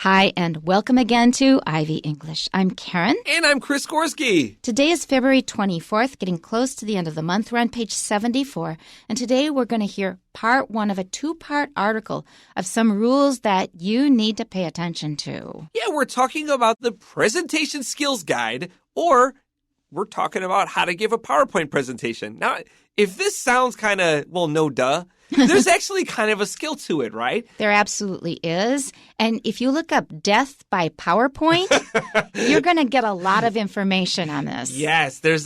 Hi, and welcome again to Ivy English. I'm Karen. And I'm Chris Gorski. Today is February 24th, getting close to the end of the month. We're on page 74, and today we're going to hear part one of a two-part article of some rules that you need to pay attention to. Yeah, we're talking about the Presentation Skills Guide, or we're talking about how to give a PowerPoint presentation. Now, if this sounds kind of, no duh, there's actually kind of a skill to it, right? There absolutely is. And if you look up death by PowerPoint, you're going to get a lot of information on this. Yes, there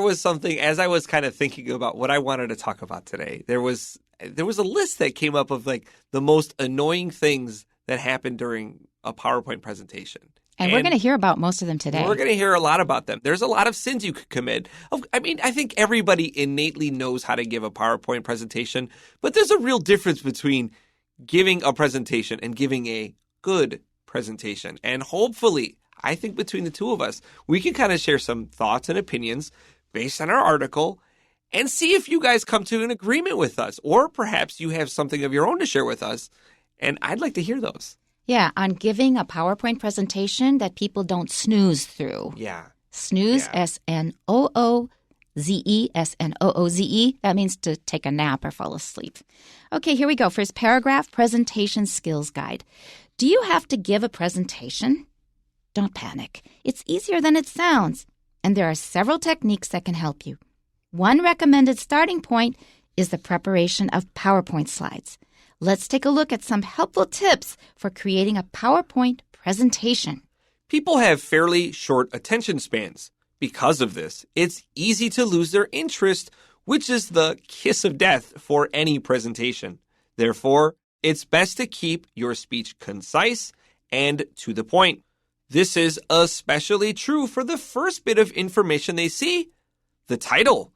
was something, as I was kind of thinking about what I wanted to talk about today, there was a list that came up of like the most annoying things that happened during a PowerPoint presentation. And we're going to hear about most of them today. We're going to hear a lot about them. There's a lot of sins you could commit. I mean, I think everybody innately knows how to give a PowerPoint presentation, but there's a real difference between giving a presentation and giving a good presentation. And hopefully, I think between the two of us, we can kind of share some thoughts and opinions based on our article and see if you guys come to an agreement with us, or perhaps you have something of your own to share with us. And I'd like to hear those. Yeah, on giving a PowerPoint presentation that people don't snooze through. Yeah. Snooze, S-N-O-O-Z-E, S-N-O-O-Z-E. That means to take a nap or fall asleep. Okay, here we go. First paragraph, Presentation Skills Guide. Do you have to give a presentation? Don't panic. It's easier than it sounds. And there are several techniques that can help you. One recommended starting point is the preparation of PowerPoint slides. Let's take a look at some helpful tips for creating a PowerPoint presentation. People have fairly short attention spans. Because of this, it's easy to lose their interest, which is the kiss of death for any presentation. Therefore, it's best to keep your speech concise and to the point. This is especially true for the first bit of information they see, the title.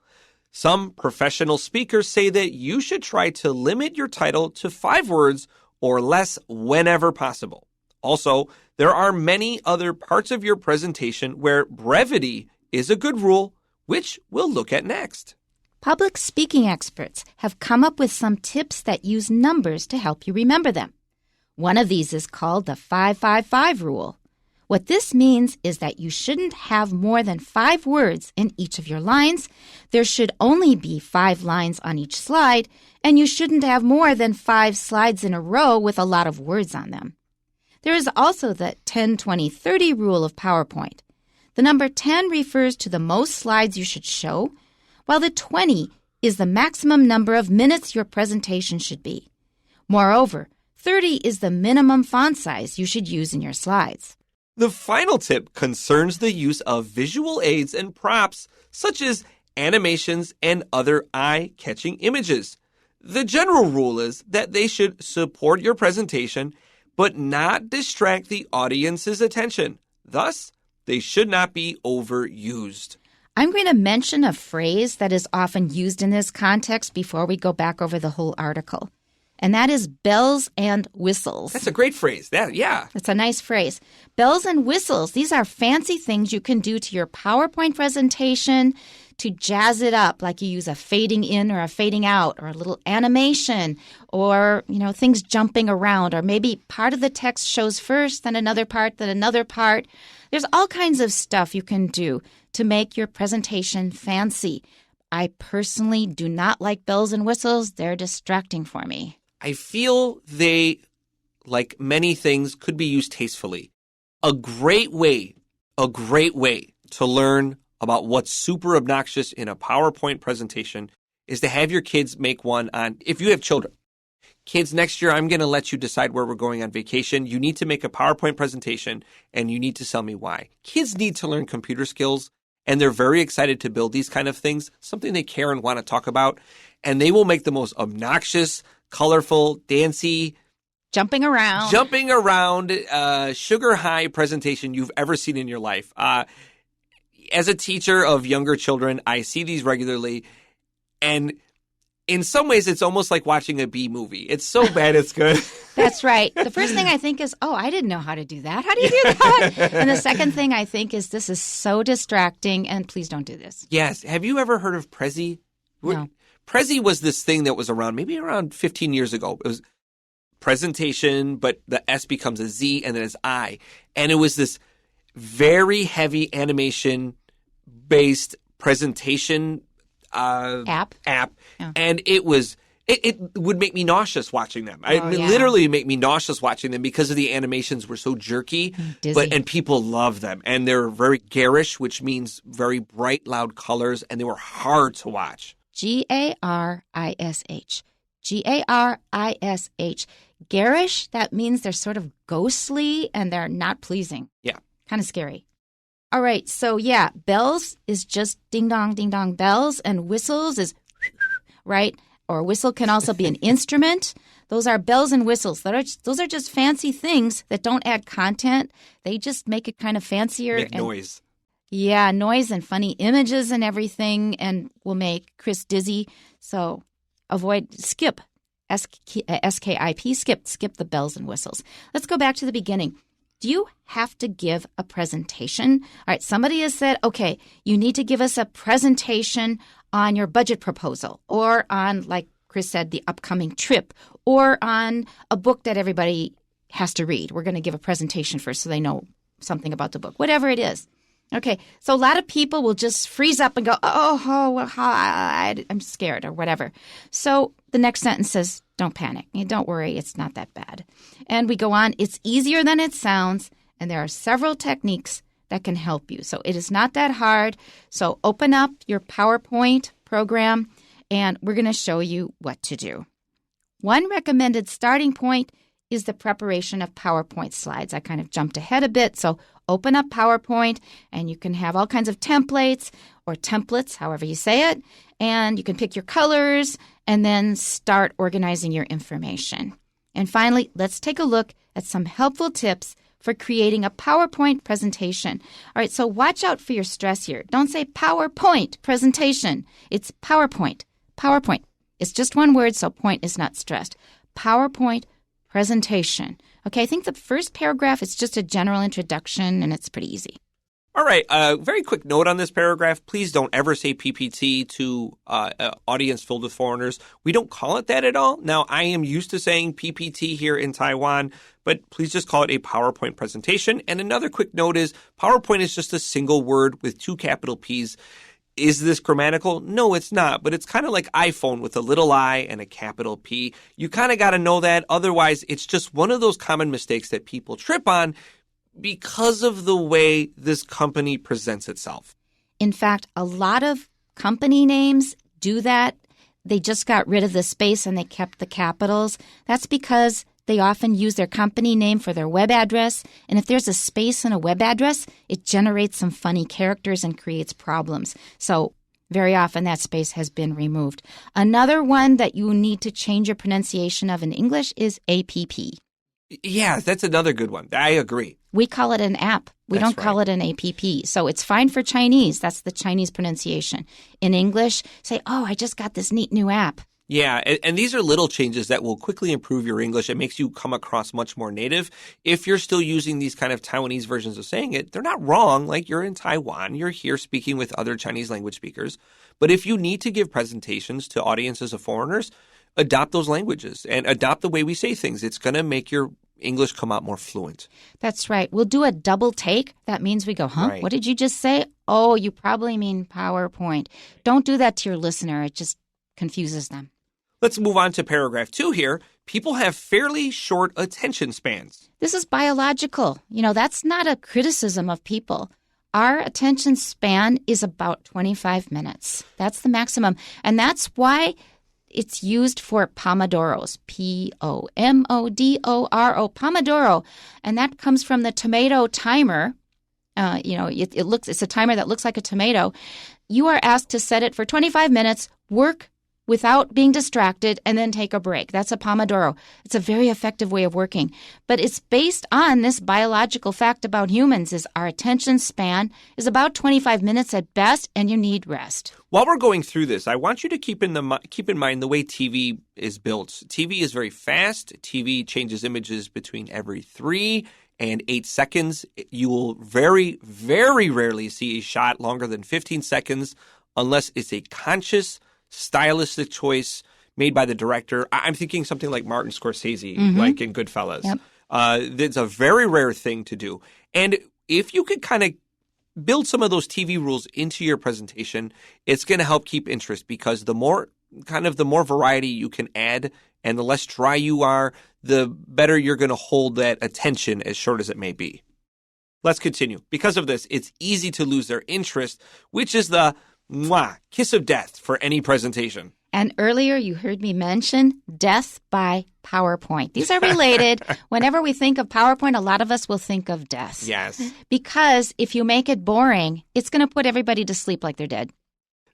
Some professional speakers say that you should try to limit your title to 5 words or less whenever possible. Also, there are many other parts of your presentation where brevity is a good rule, which we'll look at next. Public speaking experts have come up with some tips that use numbers to help you remember them. One of these is called the 5-5-5 rule. What this means is that you shouldn't have more than 5 words in each of your lines. There should only be 5 lines on each slide, and you shouldn't have more than 5 slides in a row with a lot of words on them. There is also the 10-20-30 rule of PowerPoint. The number 10 refers to the most slides you should show, while the 20 is the maximum number of minutes your presentation should be. Moreover, 30 is the minimum font size you should use in your slides. The final tip concerns the use of visual aids and props, such as animations and other eye-catching images. The general rule is that they should support your presentation, but not distract the audience's attention. Thus, they should not be overused. I'm going to mention a phrase that is often used in this context before we go back over the whole article. And that is bells and whistles. That's a great phrase. Yeah. It's a nice phrase. Bells and whistles, these are fancy things you can do to your PowerPoint presentation to jazz it up, like you use a fading in or a fading out or a little animation or, things jumping around, or maybe part of the text shows first, then another part, then another part. There's all kinds of stuff you can do to make your presentation fancy. I personally do not like bells and whistles. They're distracting for me. I feel they, like many things, could be used tastefully. A great way to learn about what's super obnoxious in a PowerPoint presentation is to have your kids make one on, if you have children. Kids, next year I'm going to let you decide where we're going on vacation. You need to make a PowerPoint presentation, and you need to tell me why. Kids need to learn computer skills, and they're very excited to build these kind of things, something they care and want to talk about, and they will make the most obnoxious, colorful, dancy, jumping around, sugar high presentation you've ever seen in your life. As a teacher of younger children, I see these regularly, and in some ways, it's almost like watching a B movie. It's so bad, it's good. That's right. The first thing I think is, I didn't know how to do that. How do you do that? And the second thing I think is, this is so distracting, and please don't do this. Yes. Have you ever heard of Prezi? No. Prezi was this thing that was around, maybe around 15 years ago. presentation, but the S becomes a Z and then it's I. And it was this very heavy animation-based presentation app. Yeah. And it would make me nauseous watching them. Literally make me nauseous watching them because of the animations were so jerky. And people love them. And they're very garish, which means very bright, loud colors, and they were hard to watch. Garish. Garish. Garish, that means they're sort of ghostly and they're not pleasing. Yeah. Kind of scary. All right, so yeah, bells is just ding dong, bells, and whistles is right? Or a whistle can also be an instrument. Those are bells and whistles. Those are just fancy things that don't add content. They just make it kind of fancier. Make noise. Yeah, noise and funny images and everything, and will make Chris dizzy. So skip, S-K-I-P, skip the bells and whistles. Let's go back to the beginning. Do you have to give a presentation? All right, somebody has said, okay, you need to give us a presentation on your budget proposal or on, like Chris said, the upcoming trip or on a book that everybody has to read. We're going to give a presentation first so they know something about the book, whatever it is. Okay, so a lot of people will just freeze up and go, I'm scared or whatever. So the next sentence says, don't panic. Don't worry, it's not that bad. And we go on, it's easier than it sounds, and there are several techniques that can help you. So it is not that hard. So open up your PowerPoint program, and we're going to show you what to do. One recommended starting point is the preparation of PowerPoint slides. I kind of jumped ahead a bit, so open up PowerPoint, and you can have all kinds of templates or templates, however you say it, and you can pick your colors and then start organizing your information. And finally, let's take a look at some helpful tips for creating a PowerPoint presentation. All right, so watch out for your stress here. Don't say PowerPoint presentation. It's PowerPoint. PowerPoint. It's just one word, so point is not stressed. PowerPoint presentation. Okay, I think the first paragraph is just a general introduction, and it's pretty easy. All right, very quick note on this paragraph. Please don't ever say PPT to an audience filled with foreigners. We don't call it that at all. Now, I am used to saying PPT here in Taiwan, but please just call it a PowerPoint presentation. And another quick note is PowerPoint is just a single word with 2 capital P's. Is this grammatical? No, it's not, but it's kind of like iPhone with a little I and a capital P. You kind of got to know that. Otherwise, it's just one of those common mistakes that people trip on because of the way this company presents itself. In fact, a lot of company names do that. They just got rid of the space and they kept the capitals. That's because they often use their company name for their web address. And if there's a space in a web address, it generates some funny characters and creates problems. So very often that space has been removed. Another one that you need to change your pronunciation of in English is APP. Yeah, that's another good one. I agree. We call it an app. We don't call it an APP. So it's fine for Chinese. That's the Chinese pronunciation. In English, say, oh, I just got this neat new app. Yeah, and these are little changes that will quickly improve your English. It makes you come across much more native. If you're still using these kind of Taiwanese versions of saying it, they're not wrong. Like, you're in Taiwan, you're here speaking with other Chinese language speakers. But if you need to give presentations to audiences of foreigners, adopt those languages and adopt the way we say things. It's going to make your English come out more fluent. That's right. We'll do a double take. That means we go, Right. What did you just say? Oh, you probably mean PowerPoint. Don't do that to your listener. It just confuses them. Let's move on to paragraph 2 here. People have fairly short attention spans. This is biological. That's not a criticism of people. Our attention span is about 25 minutes. That's the maximum. And that's why it's used for Pomodoros, Pomodoro, Pomodoro. And that comes from the tomato timer. It's a timer that looks like a tomato. You are asked to set it for 25 minutes, work without being distracted, and then take a break. That's a Pomodoro. It's a very effective way of working. But it's based on this biological fact about humans is our attention span is about 25 minutes at best, and you need rest. While we're going through this, I want you to keep in mind the way TV is built. TV is very fast. TV changes images between every 3 and 8 seconds. You will very, very rarely see a shot longer than 15 seconds unless it's a conscious stylistic choice made by the director. I'm thinking something like Martin Scorsese, like in Goodfellas. Yep. It's a very rare thing to do. And if you could kind of build some of those TV rules into your presentation, it's going to help keep interest, because the more variety you can add and the less dry you are, the better you're going to hold that attention, as short as it may be. Let's continue. Because of this, it's easy to lose their interest, which is the kiss of death for any presentation. And earlier you heard me mention death by PowerPoint. These are related. Whenever we think of PowerPoint, a lot of us will think of death. Yes. Because if you make it boring, it's going to put everybody to sleep like they're dead.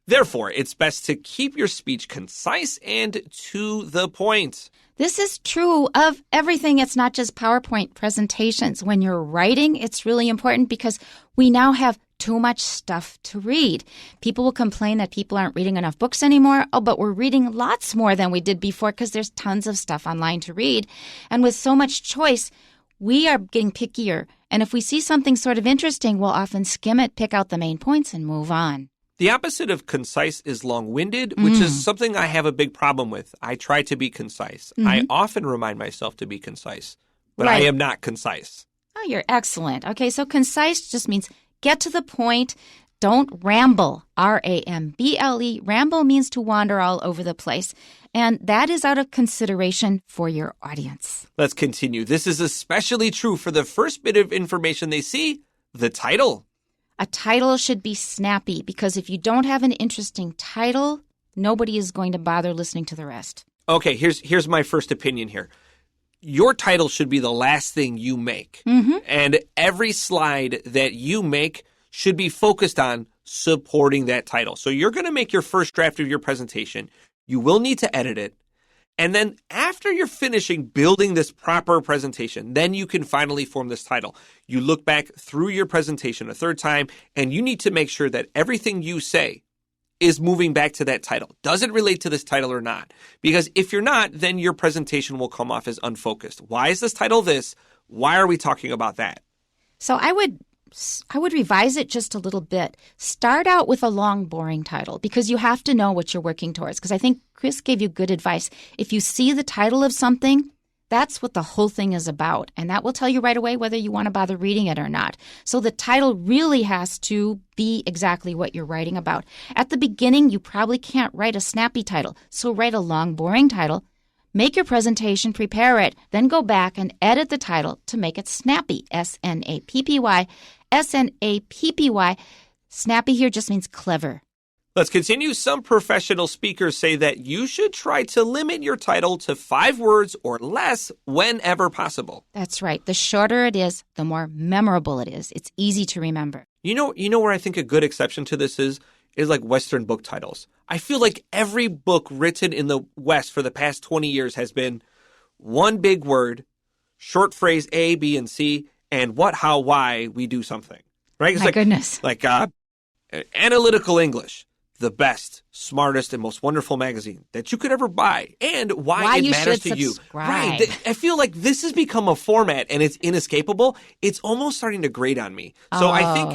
Therefore, it's best to keep your speech concise and to the point. This is true of everything. It's not just PowerPoint presentations. When you're writing, it's really important because we now have too much stuff to read. People will complain that people aren't reading enough books anymore. Oh, but we're reading lots more than we did before because there's tons of stuff online to read. And with so much choice, we are getting pickier. And if we see something sort of interesting, we'll often skim it, pick out the main points, and move on. The opposite of concise is long-winded, which is something I have a big problem with. I try to be concise. I often remind myself to be concise, but I am not concise. Oh, you're excellent. Okay, so concise just means get to the point. Don't ramble. R-A-M-B-L-E. Ramble means to wander all over the place. And that is out of consideration for your audience. Let's continue. This is especially true for the first bit of information they see, the title. A title should be snappy because if you don't have an interesting title, nobody is going to bother listening to the rest. Okay, here's my first opinion here. Your title should be the last thing you make. And every slide that you make should be focused on supporting that title. So you're going to make your first draft of your presentation. You will need to edit it. And then after you're finishing building this proper presentation, then you can finally form this title. You look back through your presentation a third time, and you need to make sure that everything you say is moving back to that title. Does it relate to this title or not? Because if you're not, then your presentation will come off as unfocused. Why is this title this? Why are we talking about that? So I would revise it just a little bit. Start out with a long, boring title because you have to know what you're working towards. Because I think Chris gave you good advice. If you see the title of something, that's what the whole thing is about. And that will tell you right away whether you want to bother reading it or not. So the title really has to be exactly what you're writing about. At the beginning, you probably can't write a snappy title. So write a long, boring title. Make your presentation, prepare it, then go back and edit the title to make it snappy. S-N-A-P-P-Y. S-N-A-P-P-Y. Snappy here just means clever. Let's continue. Some professional speakers say that you should try to limit your title to 5 words or less whenever possible. That's right. The shorter it is, the more memorable it is. It's easy to remember. You know where I think a good exception to this is like Western book titles. I feel like every book written in the West for the past 20 years has been one big word, short phrase A, B, and C, and what, how, why we do something. Right? It's Goodness. Like Analytical English, the best, smartest, and most wonderful magazine that you could ever buy, and why it matters to you. Right. I feel like this has become a format, and it's inescapable. It's almost starting to grate on me. So I think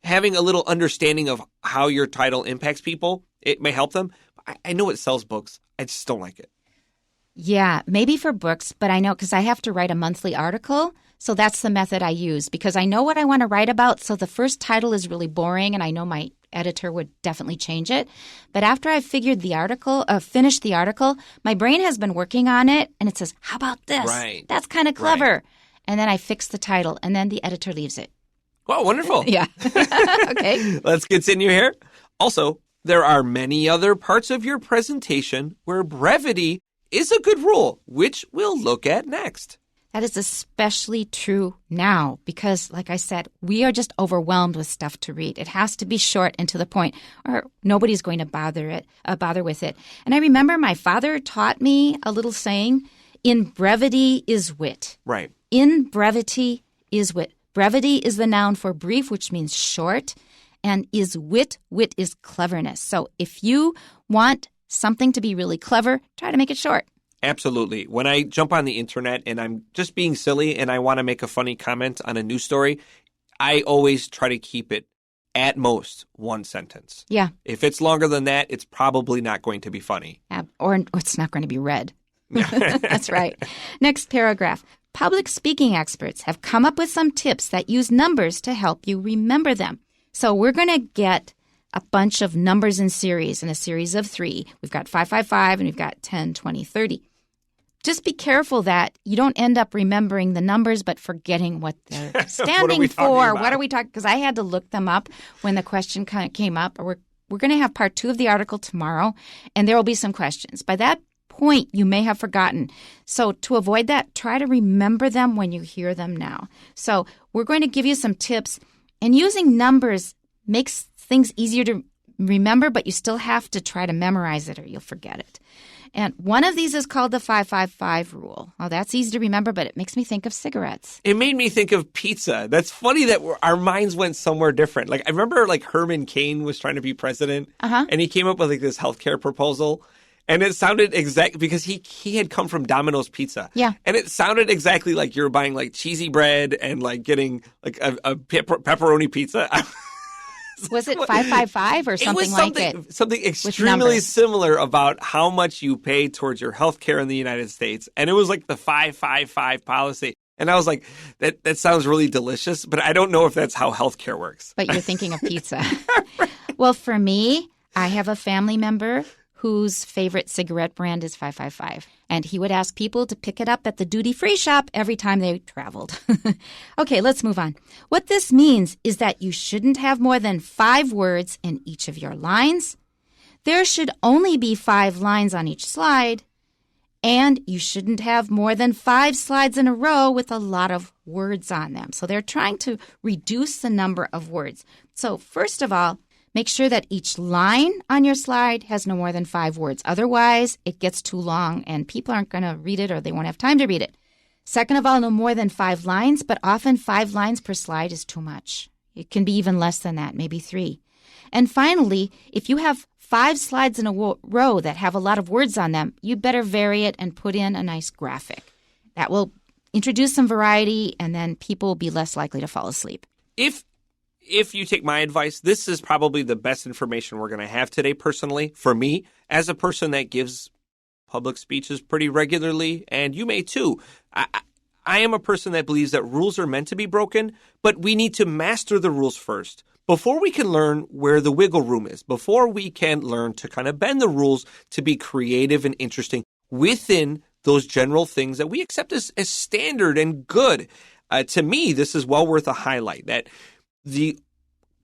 having a little understanding of how your title impacts people, it may help them. I know it sells books. I just don't like it. Yeah, maybe for books, but I know because I have to write a monthly article. So that's the method I use because I know what I want to write about. So the first title is really boring and I know my editor would definitely change it. But after I've finished the article, my brain has been working on it and it says, how about this? Right. That's kind of clever. Right. And then I fix the title and then the editor leaves it. Wow, wonderful. Yeah. Okay. Let's continue here. Also, there are many other parts of your presentation where brevity is a good rule, which we'll look at next. That is especially true now because, like I said, we are just overwhelmed with stuff to read. It has to be short and to the point, or nobody's going to bother with it. And I remember my father taught me a little saying, in brevity is wit. Right. In brevity is wit. Brevity is the noun for brief, which means short, and is wit. Wit is cleverness. So if you want something to be really clever, try to make it short. Absolutely. When I jump on the internet and I'm just being silly and I want to make a funny comment on a news story, I always try to keep it at most one sentence. Yeah. If it's longer than that, it's probably not going to be funny. Or it's not going to be read. That's right. Next paragraph. Public speaking experts have come up with some tips that use numbers to help you remember them. So we're going to get a bunch of numbers in series, in a series of 3. We've got 555 and we've got 10, 20, 30. Just be careful that you don't end up remembering the numbers but forgetting what they're standing for. What are we talking? Because I had to look them up when the question kind of came up. We're going to have part 2 of the article tomorrow, and there will be some questions. By that point, you may have forgotten. So to avoid that, try to remember them when you hear them now. So we're going to give you some tips, and using numbers makes things easier to remember, but you still have to try to memorize it or you'll forget it. And one of these is called the 555 rule. Oh, that's easy to remember, but it makes me think of cigarettes. It made me think of pizza. That's funny that our minds went somewhere different. Like, I remember Herman Cain was trying to be president, and he came up with this healthcare proposal. And it sounded because he had come from Domino's Pizza. Yeah. And it sounded exactly like you're buying cheesy bread and getting a pepperoni pizza. Was it 555 or something like it? It was something extremely similar about how much you pay towards your health care in the United States. And it was the 555 policy. And I was like, that sounds really delicious, but I don't know if that's how health care works. But you're thinking of pizza. Well, for me, I have a family member whose favorite cigarette brand is 555. And he would ask people to pick it up at the duty-free shop every time they traveled. Okay, let's move on. What this means is that you shouldn't have more than 5 words in each of your lines. There should only be 5 lines on each slide. And you shouldn't have more than 5 slides in a row with a lot of words on them. So they're trying to reduce the number of words. So first of all, make sure that each line on your slide has no more than 5 words. Otherwise, it gets too long and people aren't going to read it or they won't have time to read it. Second of all, no more than 5 lines, but often 5 lines per slide is too much. It can be even less than that, maybe 3. And finally, if you have 5 slides in a row that have a lot of words on them, you better vary it and put in a nice graphic. That will introduce some variety and then people will be less likely to fall asleep. If you take my advice, this is probably the best information we're going to have today personally. For me, as a person that gives public speeches pretty regularly, and you may too, I am a person that believes that rules are meant to be broken, but we need to master the rules first before we can learn where the wiggle room is, before we can learn to kind of bend the rules to be creative and interesting within those general things that we accept as standard and good. To me, this is well worth a highlight, that the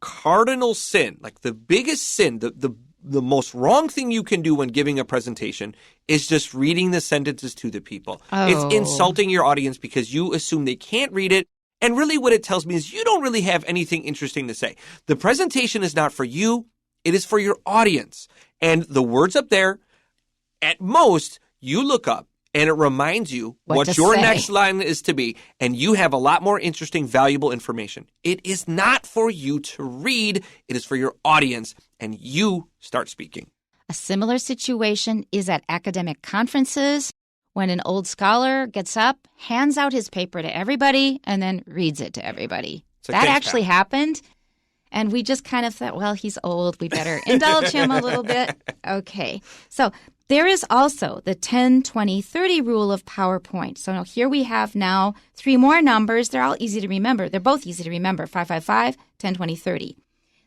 cardinal sin, the biggest sin, the most wrong thing you can do when giving a presentation is just reading the sentences to the people. Oh. It's insulting your audience because you assume they can't read it. And really what it tells me is you don't really have anything interesting to say. The presentation is not for you. It is for your audience. And the words up there, at most, you look up and it reminds you what your next line is to be, and you have a lot more interesting, valuable information. It is not for you to read. It is for your audience, and you start speaking. A similar situation is at academic conferences when an old scholar gets up, hands out his paper to everybody, and then reads it to everybody. That actually happened, and we just kind of thought, well, he's old. We better indulge him a little bit. Okay, so there is also the 10, 20, 30 rule of PowerPoint. So here we have now 3 more numbers. They're all easy to remember. They're both easy to remember, 555, 10, 20, 30.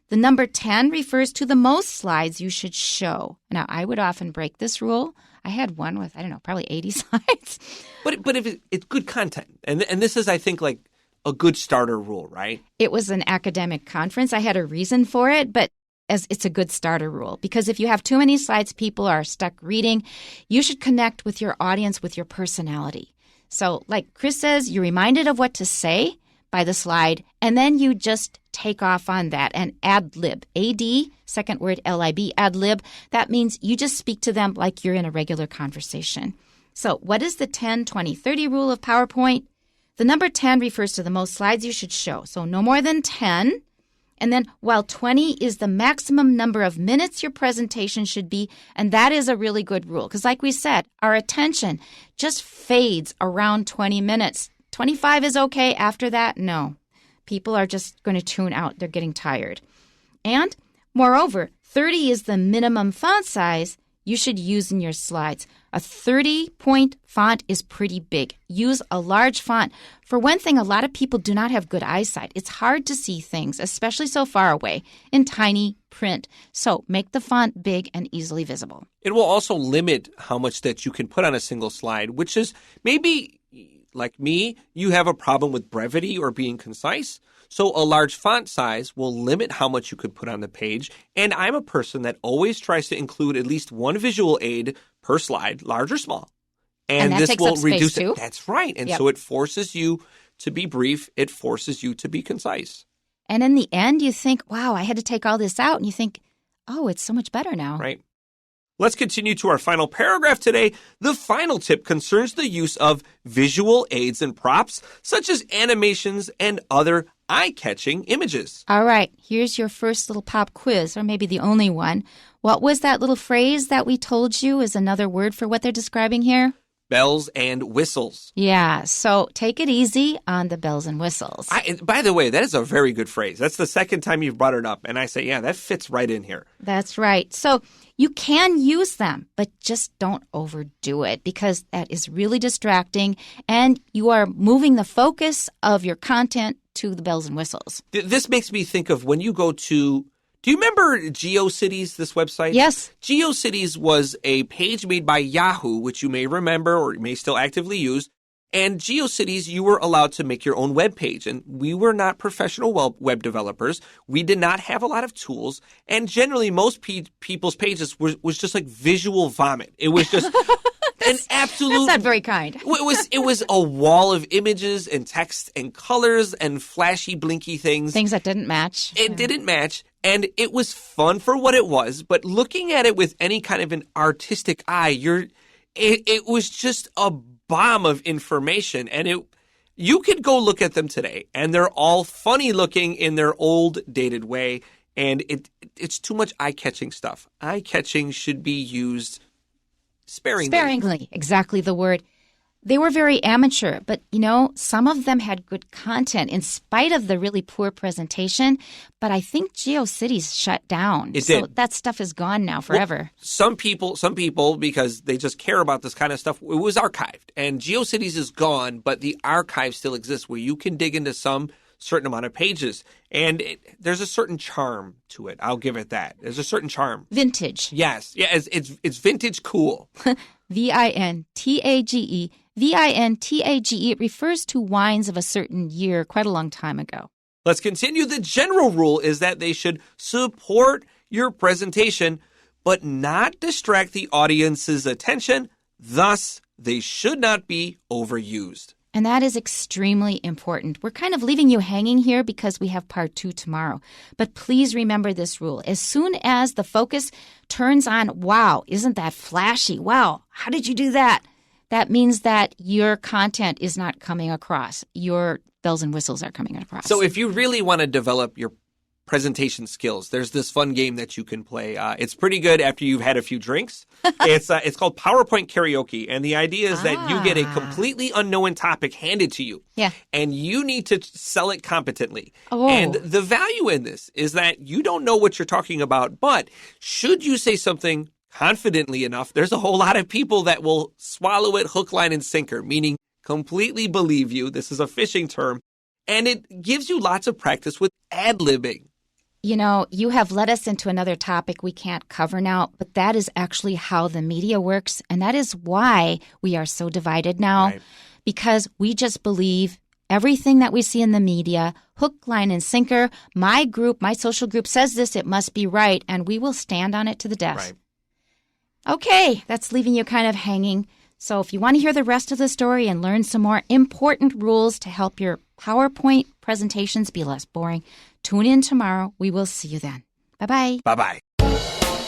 The number 10 refers to the most slides you should show. Now, I would often break this rule. I had one with, probably 80 slides. But if it's good content. And this is, I think, a good starter rule, right? It was an academic conference. I had a reason for it, but as it's a good starter rule, because if you have too many slides, people are stuck reading. You should connect with your audience with your personality. So like Chris says, you're reminded of what to say by the slide, and then you just take off on that and ad lib. A-D, second word L-I-B, ad lib. That means you just speak to them like you're in a regular conversation. So what is the 10, 20, 30 rule of PowerPoint? The number 10 refers to the most slides you should show. So no more than 10. And then while 20 is the maximum number of minutes your presentation should be, and that is a really good rule. Because like we said, our attention just fades around 20 minutes. 25 is okay. After that, no. People are just going to tune out. They're getting tired. And moreover, 30 is the minimum font size you should use in your slides. A 30-point font is pretty big. Use a large font. For one thing, a lot of people do not have good eyesight. It's hard to see things, especially so far away, in tiny print. So make the font big and easily visible. It will also limit how much that you can put on a single slide, which is maybe, like me, you have a problem with brevity or being concise. So a large font size will limit how much you could put on the page. And I'm a person that always tries to include at least one visual aid per slide, large or small. And that this takes will up space reduce too. it. That's right. And so it forces you to be brief. It forces you to be concise. And in the end, you think, wow, I had to take all this out. And you think, oh, it's so much better now. Right. Let's continue to our final paragraph today. The final tip concerns the use of visual aids and props, such as animations and other eye-catching images. All right, here's your first little pop quiz, or maybe the only one. What was that little phrase that we told you is another word for what they're describing here? Bells and whistles. Yeah, so take it easy on the bells and whistles. By the way, that is a very good phrase. That's the second time you've brought it up, and I say, yeah, that fits right in here. That's right. So you can use them, but just don't overdo it because that is really distracting, and you are moving the focus of your content to the bells and whistles. This makes me think of when you go to... Do you remember GeoCities, this website? Yes. GeoCities was a page made by Yahoo, which you may remember or may still actively use. And GeoCities, you were allowed to make your own web page. And we were not professional web developers. We did not have a lot of tools. And generally, most people's pages was just like visual vomit. It was just... an absolute... That's not very kind. It was a wall of images and text and colors and flashy, blinky things. Things that didn't match. It didn't match. And it was fun for what it was. But looking at it with any kind of an artistic eye, it was just a bomb of information. And you could go look at them today. And they're all funny looking in their old, dated way. And it's too much eye-catching stuff. Eye-catching should be used... Sparingly. Exactly the word. They were very amateur, but, some of them had good content in spite of the really poor presentation. But I think GeoCities shut down. It so did. That stuff is gone now forever. Well, some people, because they just care about this kind of stuff, it was archived. And GeoCities is gone, but the archive still exists where you can dig into some certain amount of pages. And there's a certain charm to it. I'll give it that. There's a certain charm. Vintage. Yes. Yeah, it's vintage cool. Vintage. Vintage. It refers to wines of a certain year quite a long time ago. Let's continue. The general rule is that they should support your presentation, but not distract the audience's attention. Thus, they should not be overused. And that is extremely important. We're kind of leaving you hanging here because we have part 2 tomorrow. But please remember this rule. As soon as the focus turns on, wow, isn't that flashy? Wow, how did you do that? That means that your content is not coming across. Your bells and whistles are coming across. So if you really want to develop your presentation skills, there's this fun game that you can play. It's pretty good after you've had a few drinks. It's called PowerPoint Karaoke. And the idea is that you get a completely unknown topic handed to you. Yeah. And you need to sell it competently. Oh. And the value in this is that you don't know what you're talking about, but should you say something confidently enough, there's a whole lot of people that will swallow it hook, line, and sinker, meaning completely believe you. This is a fishing term. And it gives you lots of practice with ad-libbing. You have led us into another topic we can't cover now, but that is actually how the media works. And that is why we are so divided now, Right. Because we just believe everything that we see in the media, hook, line, and sinker. My group, my social group says this, it must be right, and we will stand on it to the death. Right. Okay, that's leaving you kind of hanging. So if you want to hear the rest of the story and learn some more important rules to help your PowerPoint presentations be less boring, tune in tomorrow. We will see you then. Bye-bye. Bye-bye.